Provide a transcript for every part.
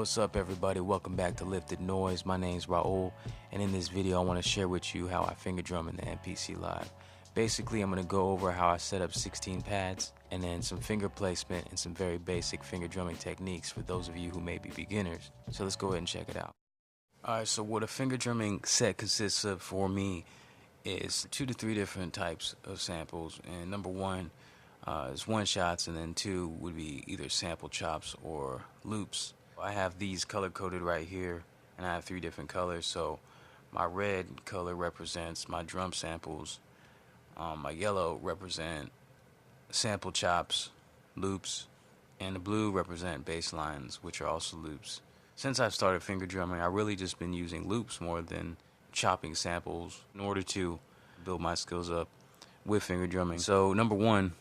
what's up everybody? Welcome back to Lifted Noise. My name's Raul, and in this video I want to share with you how I finger drum in the MPC Live. Basically, I'm going to go over how I set up 16 pads, and then some finger placement and some very basic finger drumming techniques for those of you who may be beginners. So let's go ahead and check it out. Alright, so what a finger drumming set consists of for me is 2 to 3 different types of samples. And number one is one shots, and then two would be either sample chops or loops. I have these color coded right here, and I have 3 different colors. So my red color represents my drum samples, my yellow represent sample chops, loops, and the blue represent bass lines, which are also loops. Since I've started finger drumming, I've really just been using loops more than chopping samples in order to build my skills up with finger drumming. So number one,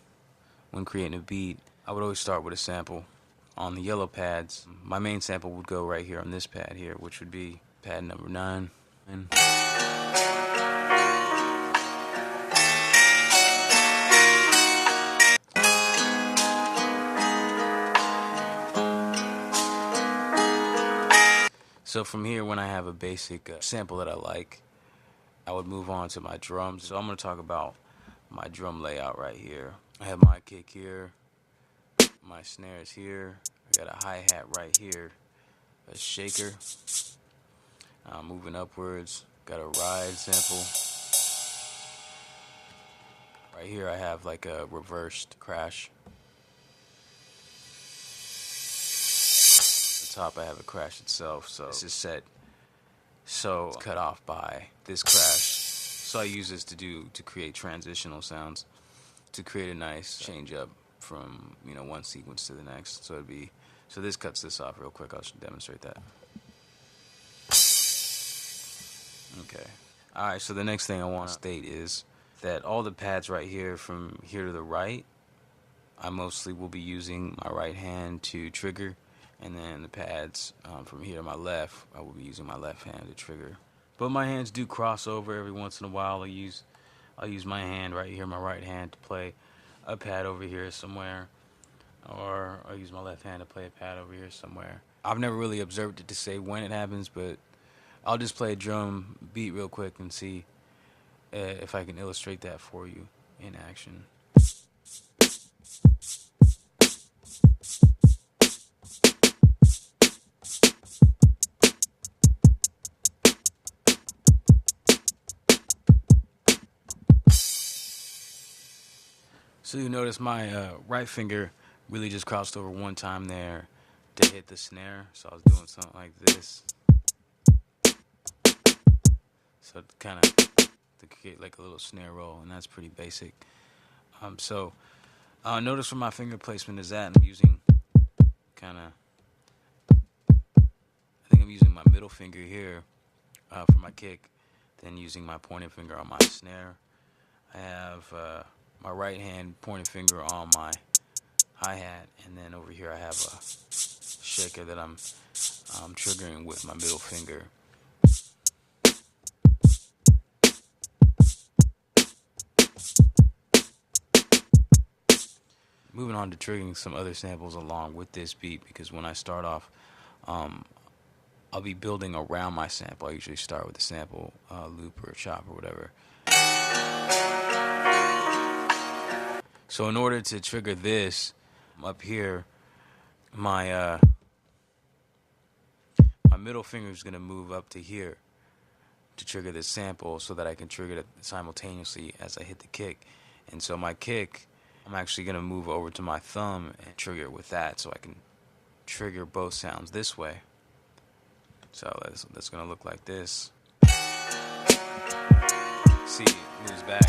when creating a beat, I would always start with a sample. On the yellow pads, my main sample would go right here on this pad here, which would be pad number 9. So from here, when I have a basic sample that I like, I would move on to my drums. So I'm going to talk about my drum layout right here. I have my kick here, my snare is here, I got a hi-hat right here, a shaker, moving upwards, got a ride sample. Right here I have like a reversed crash. At the top I have a crash itself, so this is set so it's cut off by this crash. So I use this to create transitional sounds, to create a nice change up from one sequence to the next. So this cuts this off real quick. I'll demonstrate that. Okay. Alright, so the next thing I want to state is that all the pads right here, from here to the right, I mostly will be using my right hand to trigger, and then the pads from here to my left, I will be using my left hand to trigger. But my hands do cross over every once in a while. I'll use my hand right here, my right hand, to play a pad over here somewhere, or I'll use my left hand to play a pad over here somewhere. I've never really observed it to say when it happens, but I'll just play a drum beat real quick and see if I can illustrate that for you in action. So you notice my right finger really just crossed over one time there to hit the snare. So I was doing something like this. So kind of to create like a little snare roll, and that's pretty basic. So notice where my finger placement is at. I'm using I think I'm using my middle finger here for my kick, then using my pointing finger on my snare. I have my right hand pointing finger on my hi-hat, and then over here I have a shaker that I'm triggering with my middle finger. Moving on to triggering some other samples along with this beat, because when I start off, I'll be building around my sample. I usually start with a sample, loop or chop or whatever. So in order to trigger this up here, my middle finger is going to move up to here to trigger this sample, so that I can trigger it simultaneously as I hit the kick. And so my kick, I'm actually going to move over to my thumb and trigger it with that, so I can trigger both sounds this way. So that's going to look like this. See, it moves back.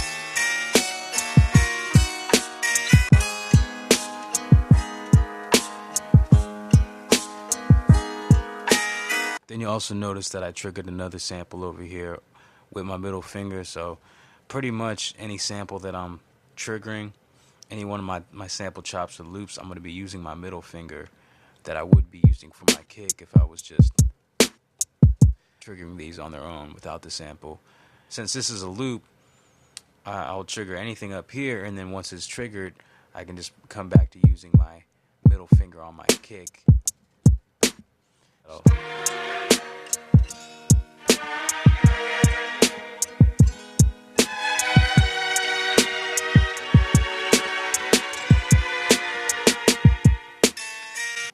Then you also notice that I triggered another sample over here with my middle finger. So pretty much any sample that I'm triggering, any one of my sample chops or loops, I'm going to be using my middle finger that I would be using for my kick if I was just triggering these on their own without the sample. Since this is a loop, I'll trigger anything up here, and then once it's triggered, I can just come back to using my middle finger on my kick.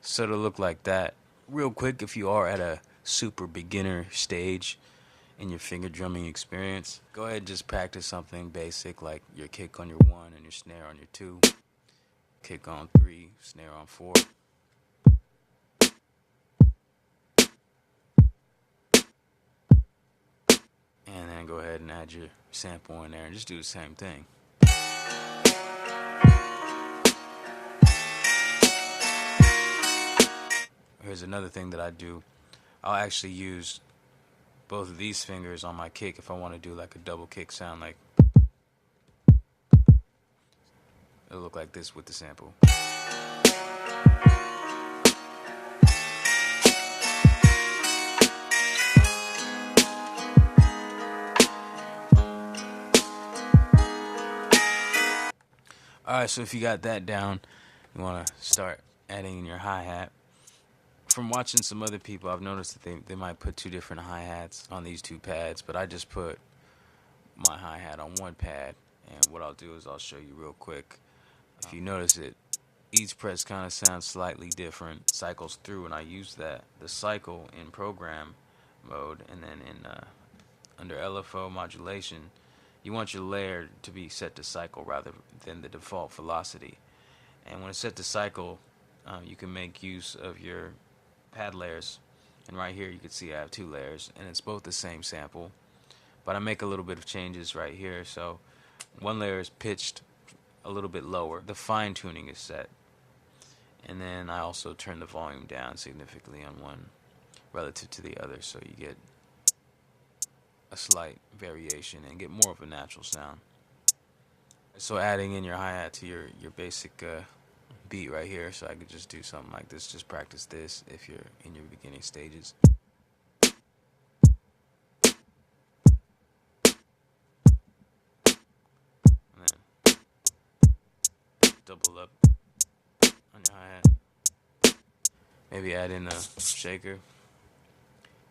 So it'll look like that. Real quick, if you are at a super beginner stage in your finger drumming experience, go ahead and just practice something basic like your kick on your 1 and your snare on your 2, kick on 3, snare on 4. And then go ahead and add your sample in there and just do the same thing. Here's another thing that I do. I'll actually use both of these fingers on my kick if I want to do like a double kick sound, like it'll look like this with the sample. Alright, so if you got that down, you want to start adding in your hi-hat. From watching some other people, I've noticed that they might put 2 different hi-hats on these 2 pads, but I just put my hi-hat on 1 pad, and what I'll do is I'll show you real quick. If you notice it, each press kind of sounds slightly different, cycles through, and I use the cycle in program mode, and then in under LFO modulation, you want your layer to be set to cycle rather than the default velocity. And when it's set to cycle, you can make use of your pad layers, and right here you can see I have 2 layers, and it's both the same sample, but I make a little bit of changes right here. So one layer is pitched a little bit lower, the fine tuning is set, and then I also turn the volume down significantly on one relative to the other, so you get a slight variation and get more of a natural sound. So adding in your hi-hat to your basic beat right here, so I could just do something like this. Just practice this if you're in your beginning stages. And then double up on your hi-hat. Maybe add in a shaker.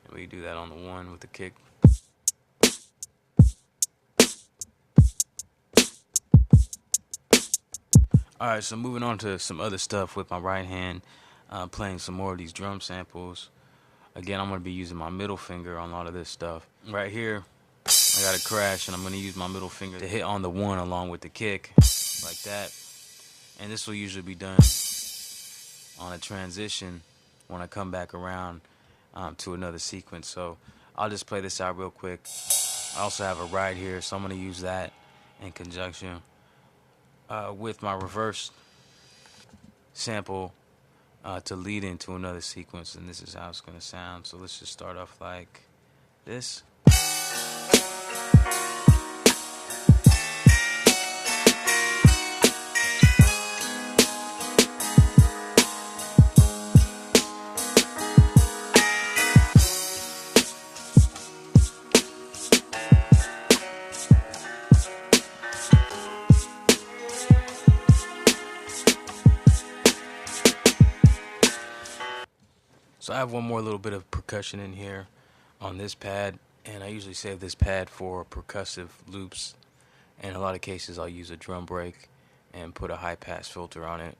And we do that on the 1 with the kick. Alright, so moving on to some other stuff with my right hand, playing some more of these drum samples. Again, I'm going to be using my middle finger on a lot of this stuff. Right here, I got a crash, and I'm going to use my middle finger to hit on the 1 along with the kick, like that. And this will usually be done on a transition when I come back around to another sequence. So I'll just play this out real quick. I also have a ride here, so I'm going to use that in conjunction with my reverse sample to lead into another sequence, and this is how it's going to sound. So let's just start off like this. So I have one more little bit of percussion in here on this pad, and I usually save this pad for percussive loops. In a lot of cases I'll use a drum break and put a high pass filter on it.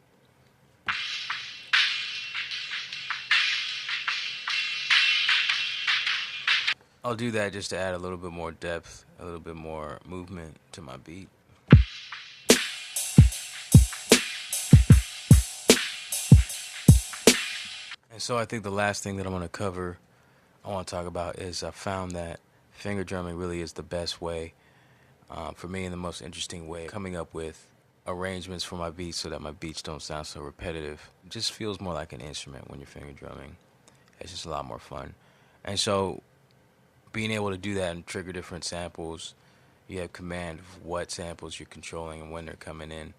I'll do that just to add a little bit more depth, a little bit more movement to my beat. And so I think the last thing that I want to talk about is I found that finger drumming really is the best way, for me, and the most interesting way, coming up with arrangements for my beats so that my beats don't sound so repetitive. It just feels more like an instrument when you're finger drumming. It's just a lot more fun. And so being able to do that and trigger different samples, you have command of what samples you're controlling and when they're coming in.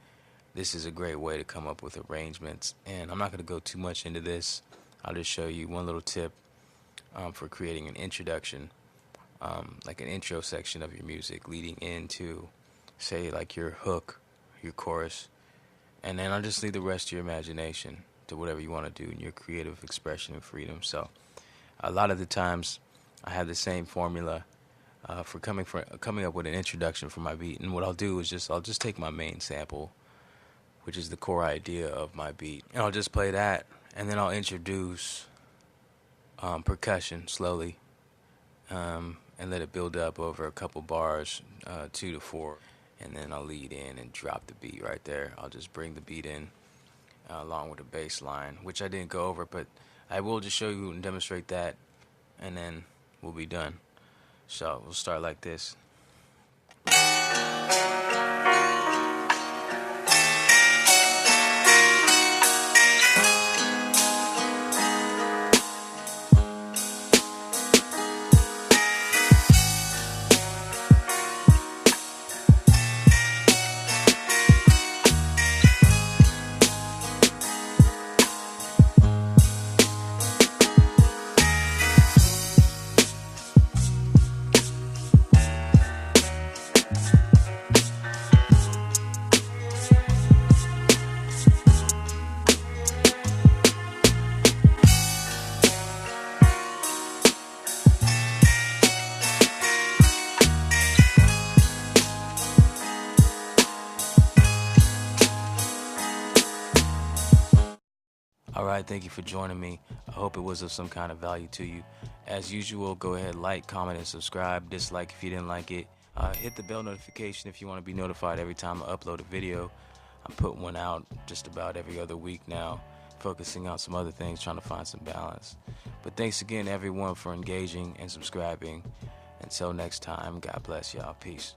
This is a great way to come up with arrangements. And I'm not going to go too much into this. I'll just show you one little tip for creating an introduction, like an intro section of your music leading into, say, like your hook, your chorus, and then I'll just leave the rest to your imagination to whatever you want to do in your creative expression and freedom. So a lot of the times I have the same formula for coming up with an introduction for my beat. And what I'll do is I'll just take my main sample, which is the core idea of my beat, and I'll just play that, and then I'll introduce percussion slowly, and let it build up over a couple bars, 2 to 4, and then I'll lead in and drop the beat right there. I'll just bring the beat in along with the bass line, which I didn't go over, but I will just show you and demonstrate that, and then we'll be done. So we'll start like this. Alright, thank you for joining me. I hope it was of some kind of value to you. As usual, go ahead, like, comment, and subscribe. Dislike if you didn't like it. Hit the bell notification if you want to be notified every time I upload a video. I'm putting one out just about every other week now, focusing on some other things, trying to find some balance. But thanks again, everyone, for engaging and subscribing. Until next time, God bless y'all. Peace.